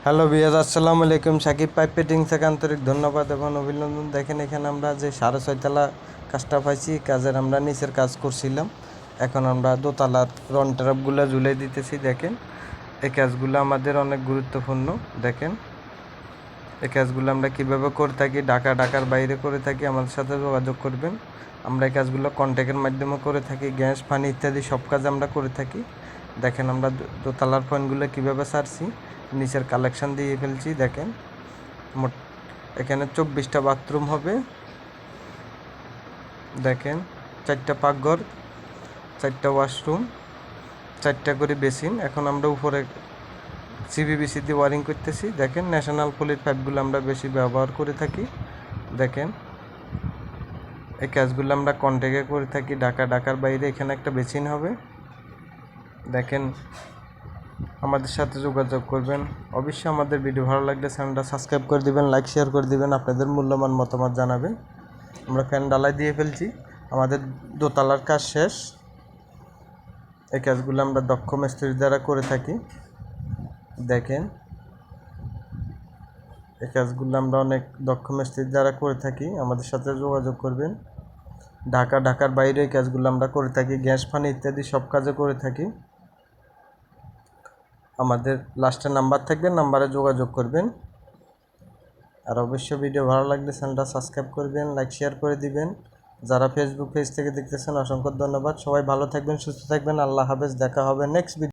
Hello বিয়াজ, আসসালামু আলাইকুম। Shakib pipe fitting থেকে আন্তরিক ধন্যবাদ এবং অভিনন্দন। দেখেন এখানে আমরা যে 6.5 তলা কাজটা পাইছি, কাজের আমরা নিচের কাজ করছিলাম। এখন আমরা দোতলার রন ট্রাপগুলো ঝুলে দিতেছি। দেখেন এই কাজগুলো আমাদের অনেক গুরুত্বপূর্ণ। দেখেন এই কাজগুলো আমরা কীভাবে করে থাকি, ঢাকার বাইরে করে থাকি, আমাদের সাথে যোগাযোগ করবেন। আমরা এই কাজগুলো কন্ট্যাক্টের মাধ্যমে করে থাকি। গ্যাস, পানি ইত্যাদি সব কাজ আমরা করে থাকি। দেখেন আমরা দোতলার পয়েন্টগুলো কীভাবে ছাড়ছি, নিচের কালেকশন দিয়ে ফেলছি। দেখেন মোট এখানে 24টা বাথরুম হবে। দেখেন 4টা পাকঘর, 4টা ওয়াশরুম, 4টা করে বেসিন। এখন আমরা উপরে সিভিবিসি দিয়ে ওয়ারিং করতেছি। দেখেন ন্যাশনাল পলির পাইপগুলো আমরা বেশি ব্যবহার করে থাকি। দেখেন এই কাজগুলো আমরা কন্ট্যাক্টে করে থাকি ঢাকার বাইরে। এখানে একটা বেসিন হবে। দেখেন আমাদের সাথে যোগাযোগ করবেন। অবশ্যই আমাদের ভিডিও ভালো লাগলে চ্যানেলটা সাবস্ক্রাইব করে দিবেন, লাইক শেয়ার করে দিবেন, আপনাদের মূল্যবান মতামত জানাবেন। আমরা ফ্যান ডালাই দিয়ে ফেলছি, আমাদের দোতলার কাজ শেষ। এই কাজগুলো আমরা দক্ষ মিস্ত্রি দ্বারা করে থাকি। দেখেন এই কাজগুলো আমরা অনেক দক্ষ মিস্ত্রির দ্বারা করে থাকি, আমাদের সাথে যোগাযোগ করবেন। ঢাকার বাইরে এই কাজগুলো আমরা করে থাকি। গ্যাস, পানি ইত্যাদি সব কাজে করে থাকি। আমাদের লাস্টে নাম্বার থাকবে, নাম্বারে যোগাযোগ করবেন। আর অবশ্যই ভিডিও ভালো লাগলে চ্যানেলটা সাবস্ক্রাইব করবেন, লাইক শেয়ার করে দিবেন। যারা ফেসবুক পেজ থেকে দেখতেছেন অসংখ্য ধন্যবাদ। সবাই ভালো থাকবেন, সুস্থ থাকবেন। আল্লাহ হাফেজ। দেখা হবে নেক্সট ভিডিও।